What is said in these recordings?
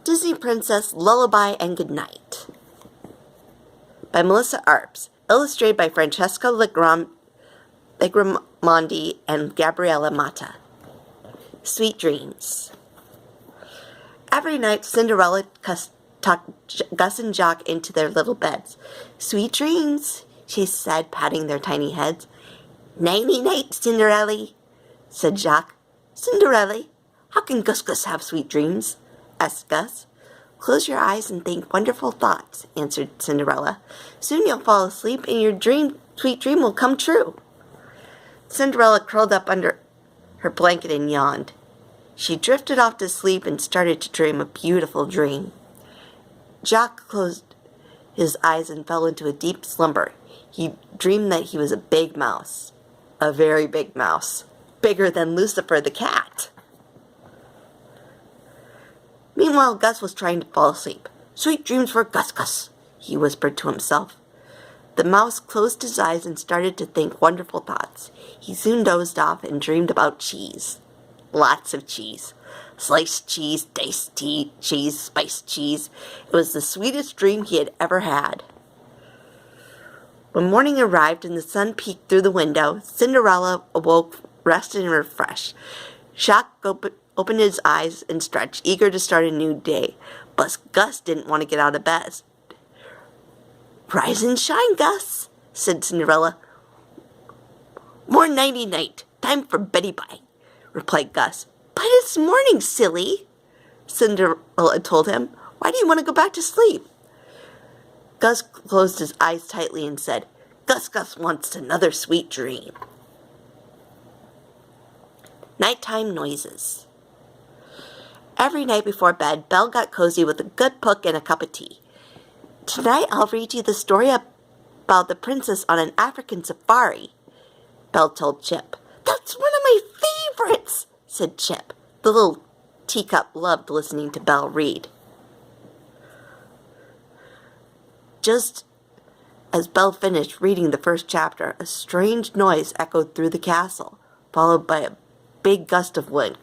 Disney Princess Lullaby and Goodnight by Melissa Arps, illustrated by Francesca Legramondi and Gabriella Mata. Sweet Dreams. Every night, Cinderella tucked Gus and Jock into their little beds. "Sweet dreams," she said, patting their tiny heads. "Nighty-night, Cinderella," said Jock. "Cinderella, how can Gus have sweet dreams?" asked Gus. "Close your eyes and think wonderful thoughts," answered Cinderella. "Soon you'll fall asleep and your sweet dream will come true." Cinderella curled up under her blanket and yawned. She drifted off to sleep and started to dream a beautiful dream. Jock closed his eyes and fell into a deep slumber. He dreamed that he was a big mouse. A very big mouse. Bigger than Lucifer the cat. Meanwhile, Gus was trying to fall asleep. "Sweet dreams for Gus," he whispered to himself. The mouse closed his eyes and started to think wonderful thoughts. He soon dozed off and dreamed about cheese. Lots of cheese. Sliced cheese, diced cheese, spiced cheese. It was the sweetest dream he had ever had. When morning arrived and the sun peeked through the window, Cinderella awoke rested and refreshed. Jock opened his eyes and stretched, eager to start a new day. But Gus didn't want to get out of bed. "Rise and shine, Gus," said Cinderella. "More nighty-night. Time for Betty-Bye," replied Gus. "But it's morning, silly," Cinderella told him. "Why do you want to go back to sleep?" Gus closed his eyes tightly and said, Gus wants another sweet dream." Nighttime noises. Every night before bed, Belle got cozy with a good book and a cup of tea. "Tonight I'll read you the story about the princess on an African safari," Belle told Chip. "That's one of my favorites," said Chip. The little teacup loved listening to Belle read. Just as Belle finished reading the first chapter, a strange noise echoed through the castle, followed by a big gust of wind.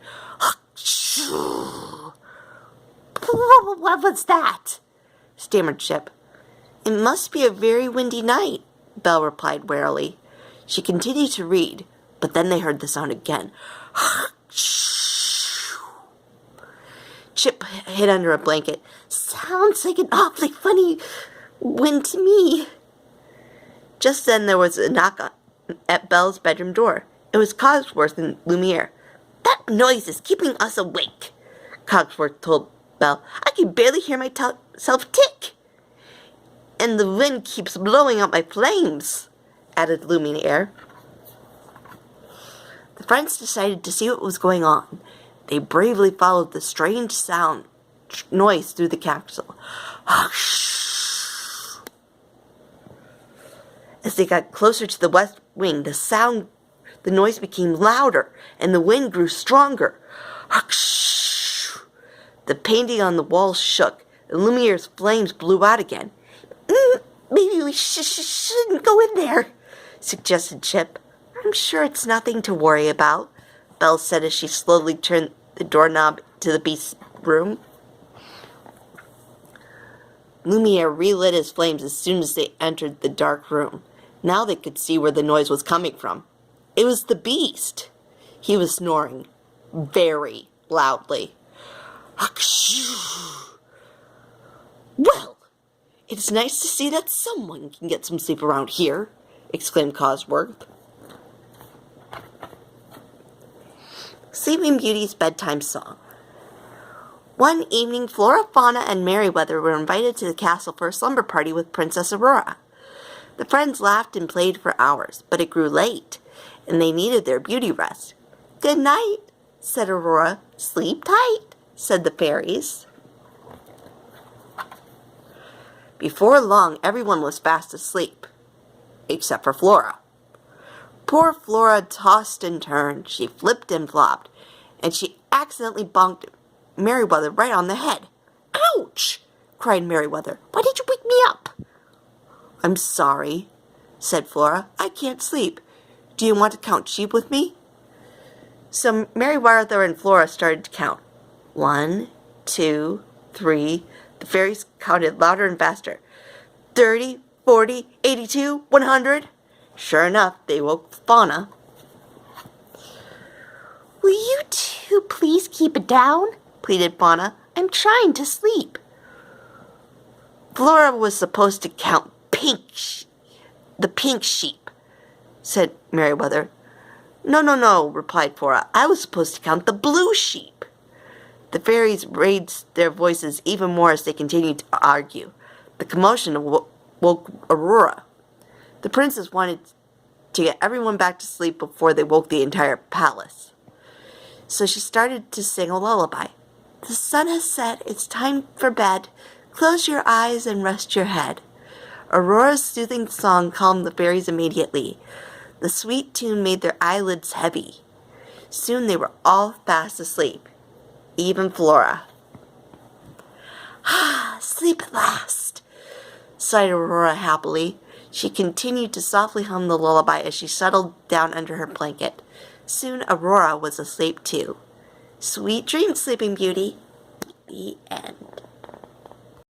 "What was that?" stammered Chip. "It must be a very windy night," Belle replied warily. She continued to read, but then they heard the sound again. Chip hid under a blanket. "Sounds like an awfully funny wind to me." Just then there was a knock at Belle's bedroom door. It was Cogsworth and Lumiere. "That noise is keeping us awake," Cogsworth told Belle. "I can barely hear myself tick. And the wind keeps blowing out my flames," added Lumiere. The friends decided to see what was going on. They bravely followed the strange noise through the castle. As they got closer to the west wing, the noise became louder, and the wind grew stronger. The painting on the walls shook, and Lumiere's flames blew out again. "Maybe we shouldn't go in there," suggested Chip. "I'm sure it's nothing to worry about," Belle said as she slowly turned the doorknob to the beast's room. Lumiere relit his flames as soon as they entered the dark room. Now they could see where the noise was coming from. It was the beast. He was snoring very loudly. "Well, it's nice to see that someone can get some sleep around here," exclaimed Cogsworth. Sleeping Beauty's Bedtime Song. One evening, Flora, Fauna, and Merryweather were invited to the castle for a slumber party with Princess Aurora. The friends laughed and played for hours, but it grew late, and they needed their beauty rest. "Good night," said Aurora. "Sleep tight," said the fairies. Before long, everyone was fast asleep, except for Flora. Poor Flora tossed and turned, she flipped and flopped, and she accidentally bonked Merryweather right on the head. "Ouch!" cried Merryweather. "Why did you wake me up?" "I'm sorry," said Flora. "I can't sleep. Do you want to count sheep with me?" So Merryweather and Flora started to count. 1, 2, 3. The fairies counted louder and faster. 30, 40, 82, 100. Sure enough, they woke Fauna. Will you two please keep it down? Pleaded Fauna. I'm trying to sleep. Flora was supposed to count the pink sheep, said Merryweather. No, replied Flora. I was supposed to count the blue sheep. The fairies raised their voices even more as they continued to argue. The commotion woke Aurora. The princess wanted to get everyone back to sleep before they woke the entire palace. So she started to sing a lullaby. The sun has set, it's time for bed. Close your eyes and rest your head. Aurora's soothing song calmed the fairies immediately. The sweet tune made their eyelids heavy. Soon they were all fast asleep, even Flora. Sleep at last, sighed Aurora happily. She continued to softly hum the lullaby as she settled down under her blanket. Soon Aurora was asleep too. Sweet dreams, Sleeping Beauty. The end.